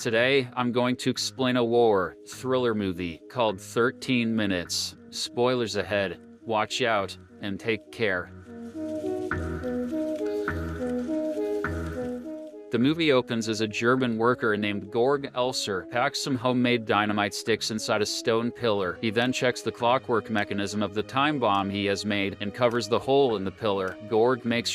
Today, I'm going to explain a war thriller movie called 13 Minutes. Spoilers ahead. Watch out and take care. The movie opens as a German worker named Georg Elser packs some homemade dynamite sticks inside a stone pillar. He then checks the clockwork mechanism of the time bomb he has made and covers the hole in the pillar. George makes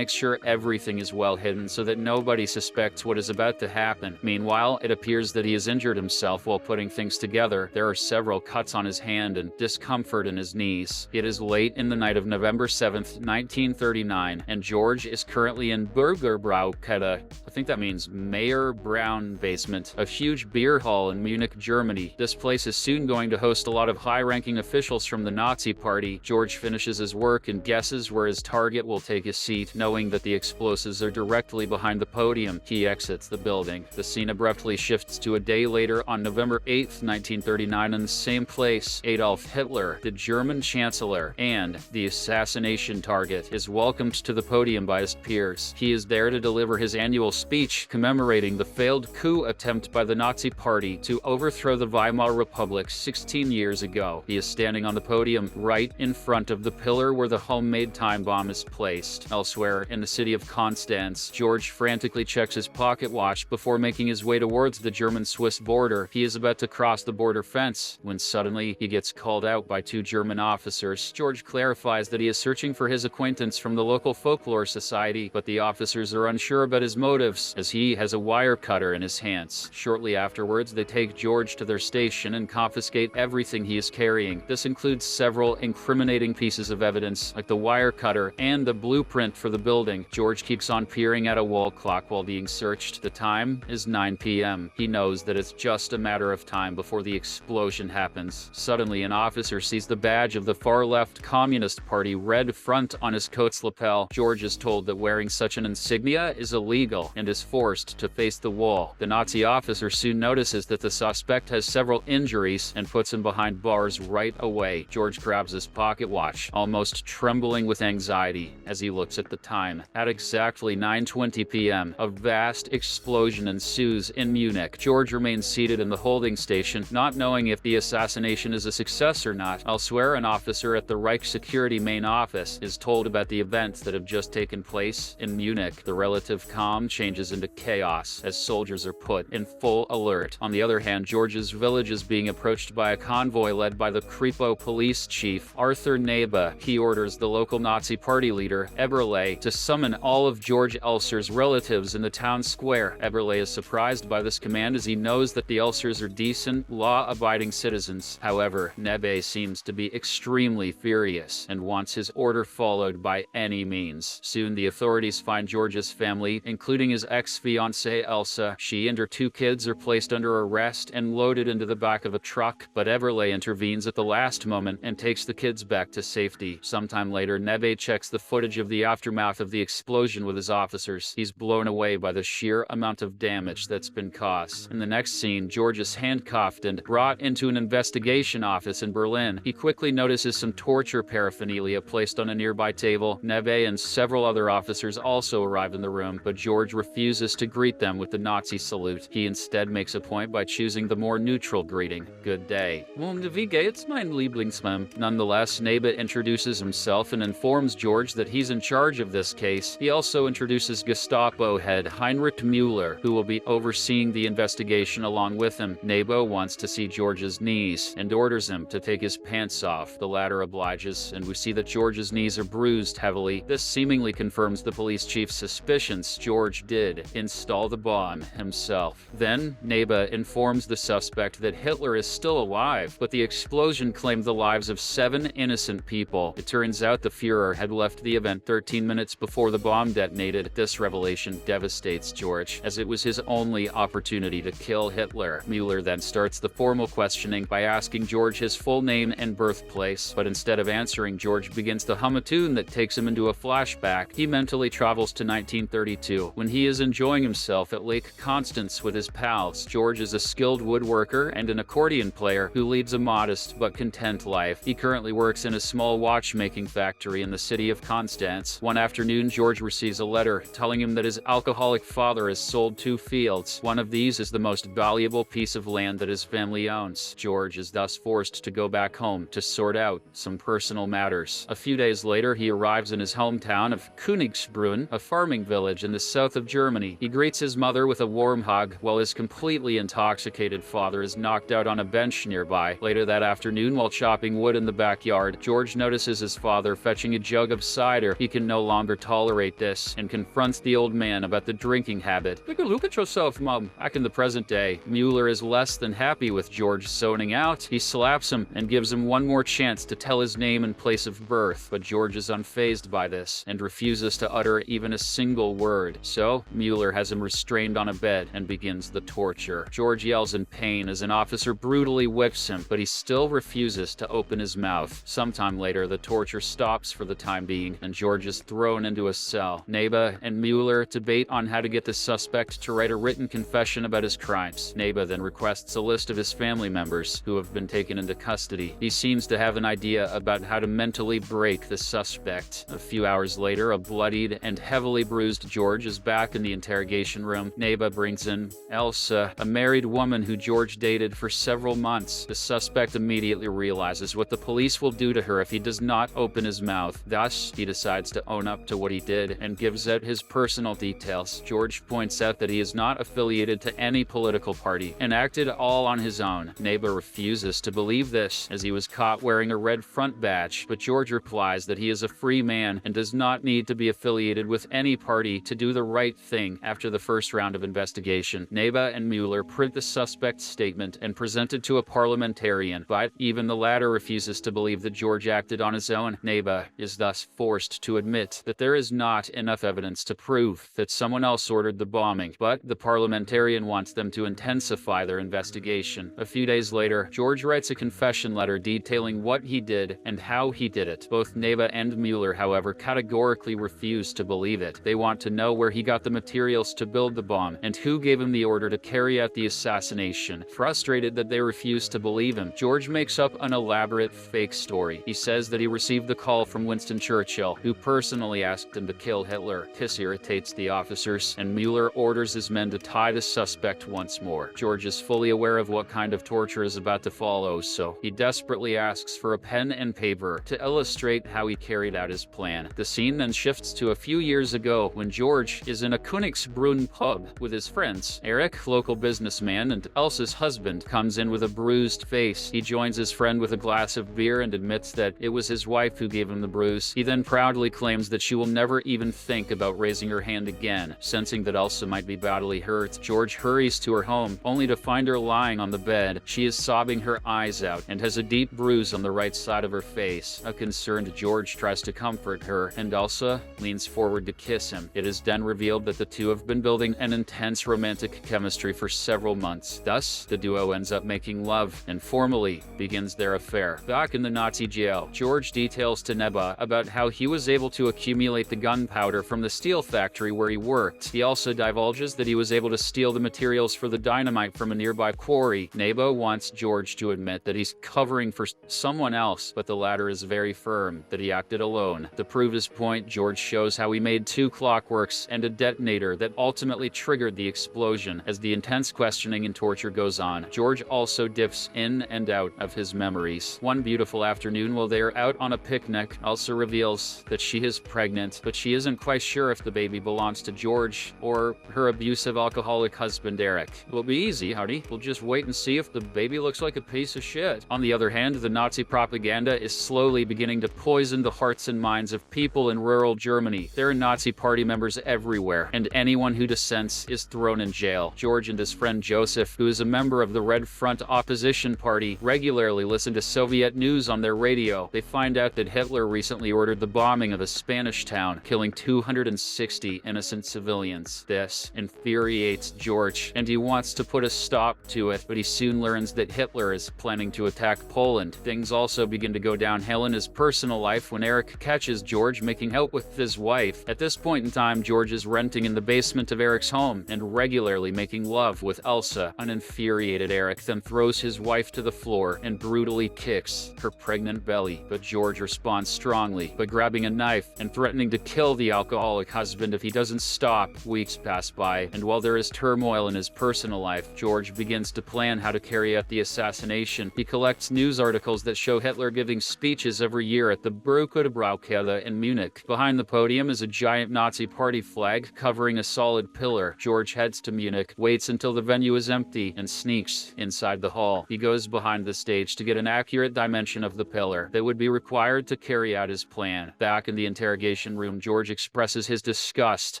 sure everything is well hidden so that nobody suspects what is about to happen. Meanwhile, it appears that he has injured himself while putting things together. There are several cuts on his hand and discomfort in his knees. It is late in the night of November 7th, 1939, and George is currently in Bürgerbraukette, I think that means Mayor Brown basement, a huge beer hall in Munich, Germany. This place is soon going to host a lot of high-ranking officials from the Nazi Party. George finishes his work and guesses where his target will take his seat, knowing that the explosives are directly behind the podium. He exits the building. The scene abruptly shifts to a day later on November 8th, 1939 in the same place. Adolf Hitler, the German Chancellor, and the assassination target, is welcomed to the podium by his peers. He is there to deliver his annual speech commemorating the failed coup attempt by the Nazi Party to overthrow the Weimar Republic 16 years ago. He is standing on the podium right in front of the pillar where the homemade time bomb is placed. Elsewhere, in the city of Konstanz, George frantically checks his pocket watch before making his way towards the German-Swiss border. He is about to cross the border fence when suddenly he gets called out by two German officers. George clarifies that he is searching for his acquaintance from the local folklore society, but the officers are unsure about his motives, as he has a wire cutter in his hands. Shortly afterwards, they take George to their station and confiscate everything he is carrying. This includes several incriminating pieces of evidence, like the wire cutter and the blueprint for the building. George keeps on peering at a wall clock while being searched. The time is 9 p.m. He knows that it's just a matter of time before the explosion happens. Suddenly, an officer sees the badge of the far-left Communist Party red front on his coat's lapel. George is told that wearing such an insignia is illegal and is forced to face the wall. The Nazi officer soon notices that the suspect has several injuries and puts him behind bars right away. George grabs his pocket watch, almost trembling with anxiety as he looks at the time. At exactly 9:20 p.m., a vast explosion ensues in Munich. George remains seated in the holding station, not knowing if the assassination is a success or not. Elsewhere, an officer at the Reich Security main office is told about the events that have just taken place in Munich. The relative calm changes into chaos as soldiers are put in full alert. On the other hand, George's village is being approached by a convoy led by the Kripo police chief, Arthur Nebe. He orders the local Nazi party leader, Eberle, to summon all of George Elser's relatives in the town square. Eberle is surprised by this command as he knows that the Elsers are decent, law-abiding citizens. However, Nebe seems to be extremely furious and wants his order followed by any means. Soon, the authorities find George's family, including his ex-fiancée Elsa. She and her two kids are placed under arrest and loaded into the back of a truck, but Eberle intervenes at the last moment and takes the kids back to safety. Sometime later, Nebe checks the footage of the aftermath of the explosion with his officers. He's blown away by the sheer amount of damage that's been caused. In the next scene, George is handcuffed and brought into an investigation office in Berlin. He quickly notices some torture paraphernalia placed on a nearby table. Nebe and several other officers also arrive in the room, but George refuses to greet them with the Nazi salute. He instead makes a point by choosing the more neutral greeting, "Good day." "Und wie geht's, mein Lieblingsmann?" Nonetheless, Nebe introduces himself and informs George that he's in charge of this case. He also introduces Gestapo head Heinrich Müller, who will be overseeing the investigation along with him. Nebe wants to see George's knees and orders him to take his pants off. The latter obliges, and we see that George's knees are bruised heavily. This seemingly confirms the police chief's suspicions. George did install the bomb himself. Then, Nebe informs the suspect that Hitler is still alive, but the explosion claimed the lives of 7 innocent people. It turns out the Führer had left the event 13 minutes before the bomb detonated. This revelation devastates George, as it was his only opportunity to kill Hitler. Müller then starts the formal questioning by asking George his full name and birthplace, but instead of answering, George begins to hum a tune that takes him into a flashback. He mentally travels to 1932. When he is enjoying himself at Lake Constance with his pals, George is a skilled woodworker and an accordion player who leads a modest but content life. He currently works in a small watchmaking factory in the city of Constance. One afternoon, George receives a letter telling him that his alcoholic father has sold 2 fields. One of these is the most valuable piece of land that his family owns. George is thus forced to go back home to sort out some personal matters. A few days later, he arrives in his hometown of Königsbrunn, a farming village in the south of Germany. He greets his mother with a warm hug, while his completely intoxicated father is knocked out on a bench nearby. Later that afternoon, while chopping wood in the backyard, George notices his father fetching a jug of cider. He can no longer tolerate this and confronts the old man about the drinking habit. "Take a look at yourself, Mum." Back in the present day, Mueller is less than happy with George zoning out. He slaps him and gives him one more chance to tell his name and place of birth, but George is unfazed by this and refuses to utter even a single word. So, Mueller has him restrained on a bed and begins the torture. George yells in pain as an officer brutally whips him, but he still refuses to open his mouth. Sometime later, the torture stops for the time being, and George is thrown into a cell. Neba and Mueller debate on how to get the suspect to write a written confession about his crimes. Neba then requests a list of his family members who have been taken into custody. He seems to have an idea about how to mentally break the suspect. A few hours later, a bloodied and heavily bruised George is back in the interrogation room. Neba brings in Elsa, a married woman who George dated for several months. The suspect immediately realizes what the police will do to her if he does not open his mouth. Thus, he decides to own up to what he did and gives out his personal details. George points out that he is not affiliated to any political party and acted all on his own. Neba refuses to believe this, as he was caught wearing a red front badge, but George replies that he is a free man and does not need to be affiliated with any party to do the right thing. After the first round of investigation, Neba and Mueller print the suspect's statement and present it to a parliamentarian, but even the latter refuses to believe that George acted on his own. Neba is thus forced to admit that there is not enough evidence to prove that someone else ordered the bombing, but the parliamentarian wants them to intensify their investigation. A few days later, George writes a confession letter detailing what he did and how he did it. Both Neba and Mueller, however, categorically refuse to believe it. They want to know where he got the materials to build the bomb and who gave him the order to carry out the assassination. Frustrated that they refuse to believe him, George makes up an elaborate fake story. He says that he received the call from Winston Churchill, who personally asked him to kill Hitler. This irritates the officers, and Mueller orders his men to tie the suspect once more. George is fully aware of what kind of torture is about to follow, so he desperately asks for a pen and paper to illustrate how he carried out his plan. The scene then shifts to a few years ago when George is in a Königsbrunn pub with his friends. Eric, local businessman and Elsa's husband, comes in with a bruised face. He joins his friend with a glass of beer and admits that it was his wife who gave him the bruise. He then proudly claims that she will never even think about raising her hand again. Sensing that Elsa might be badly hurt, George hurries to her home, only to find her lying on the bed. She is sobbing her eyes out and has a deep bruise on the right side of her face. A concerned George tries to comfort her, and Elsa leans forward to kiss him. It is then revealed that the two have been building an intense romantic chemistry for several months. Thus, the duo ends up making love and formally begins their affair. Back in the Nazi jail, George details to Neba about how he was able to accumulate the gunpowder from the steel factory where he worked. He also divulges that he was able to steal the materials for the dynamite from a nearby quarry. Neba wants George to admit that he's covering for someone else, but the latter is very firm that he acted alone. To prove his point, George shows how he made 2 clockworks and a detonator that ultimately triggered the explosion. As the intense questioning and torture goes on, George also dips in and out of his memories. One beautiful afternoon, while they are out on a picnic, Elsa reveals that she is pregnant, but she isn't quite sure if the baby belongs to George or her abusive alcoholic husband Eric. "It'll be easy, honey. We'll just wait and see if the baby looks like a piece of shit." On the other hand, the Nazi propaganda is slowly beginning to poison the hearts and minds of people in rural Germany. There are Nazi party members everywhere, and anyone who dissents is thrown in jail. George and his friend Joseph, who is a member of the Red Front opposition party, regularly listen to Soviet news on their radio. They find out that Hitler recently ordered the bombing of a Spanish town, killing 260 innocent civilians. This infuriates George, and he wants to put a stop to it, but he soon learns that Hitler is planning to attack Poland. Things also begin to go downhill in his personal life when Eric catches George making out with his wife. At this point in time, George is renting in the basement of Eric's home and regularly making love with Elsa. An infuriated Eric then throws his wife to the floor and brutally kicks her pregnant belly, but George responds strongly by grabbing a knife and threatening to kill the alcoholic husband if he doesn't stop. Weeks pass by, and while there is turmoil in his personal life, George begins to plan how to carry out the assassination. He collects news articles that show Hitler giving speeches every year at the Braukerbräukeller in Munich. Behind the podium is a giant Nazi party flag covering a solid pillar. George heads to Munich, waits until the venue is empty, and sneaks inside the hall. He goes behind the stage to get an accurate dimension of the pillar that would be required to carry out his plan. Back in the interrogation room, George expresses his disgust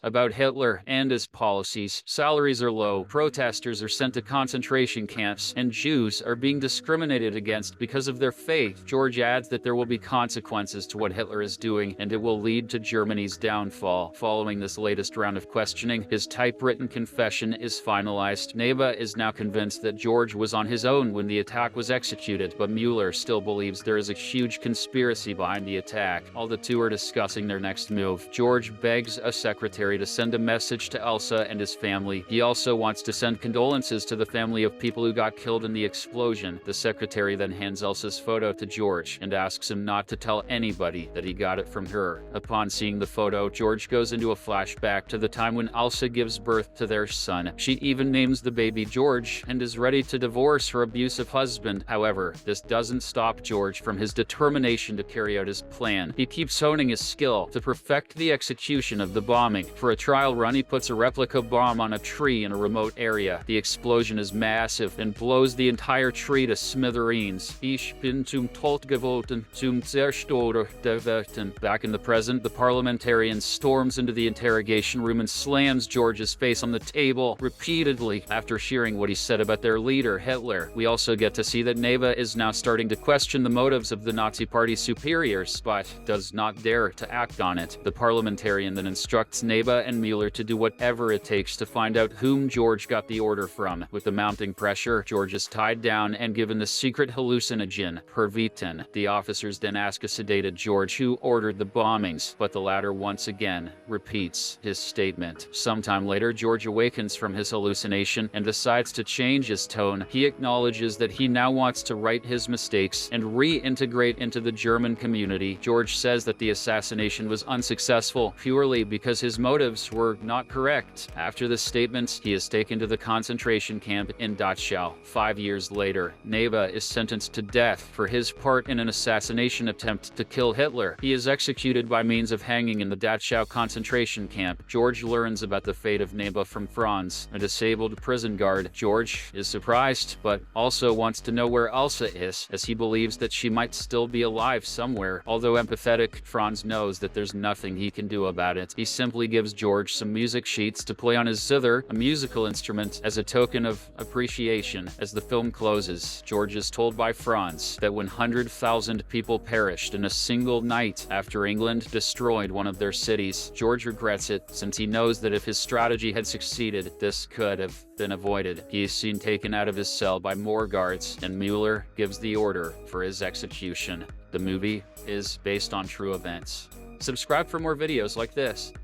about Hitler and his policies. Salaries are low, protesters are sent to concentration camps, and Jews are being discriminated against because of their faith. George adds that there will be consequences to what Hitler is doing, and it will lead to Germany's downfall. Following this latest round of questioning, his typewritten confession is finalized. Neva is now convinced that George was on his own when the attack was executed, but Mueller still believes there is a huge conspiracy behind the attack. All the two are discussing their next move. George begs a secretary to send a message to Elsa and his family. He also wants to send condolences to the family of people who got killed in the explosion. The secretary then hands Elsa's photo to George and asks him not to tell anybody that he got it from her. Upon seeing the photo, George goes into a flashback to the time when Elsa gives birth to their son. She even names the baby George and is ready to divorce her abusive husband. However, this doesn't stop George from his determination to carry out his plan. He keeps honing his skill to perfect the execution of the bombing. For a trial run, he puts a replica bomb on a tree in a remote area. The explosion is massive and blows the entire tree to smithereens. Ich bin zum Tod geboten, zum Zerstörer der Welten. Back in the present, the parliamentarian storms into the interrogation room and slams George's face on the table repeatedly after hearing what he said about their leader, Hitler. We also get to see that Neva is now starting to question the motives of the Nazi Party superiors, but does not dare to act on it. The parliamentarian then instructs Neva and Mueller to do whatever it takes to find out whom George got the order from. With the mounting pressure, George is tied down and given the secret hallucinogen, Pervitin. The officers then ask a sedated George who ordered the bombings, but the latter once again repeats his statement. Sometime later, George awakens from his hallucination and decides to change his tone. He acknowledges that he now wants to right his mistakes and reintegrate into the German community. George says that the assassination was unsuccessful purely because his motives were not correct. After this statement, he is taken to the concentration camp in Dachau. 5 years later, Neva is sentenced to death for his part in an assassination attempt to kill Hitler. He is executed by means of hanging in the Dachau concentration camp. George learns about the fate of Neva from Franz, a disabled prison guard. George is surprised, but also wants to know where Elsa is, as he believes that she might still be alive somewhere. Although empathetic, Franz knows that there's nothing he can do about it. He simply gives George some music sheets to play on his zither, a musical instrument, as a token of appreciation. As the film closes, George is told by Franz that 100,000 people perished in a single night after England destroyed one of their cities. George regrets it, since he knows that if his strategy had succeeded, this could have been avoided. He is seen taken out of his cell by more guards, and Mueller gives the order for his execution. The movie is based on true events. Subscribe for more videos like this.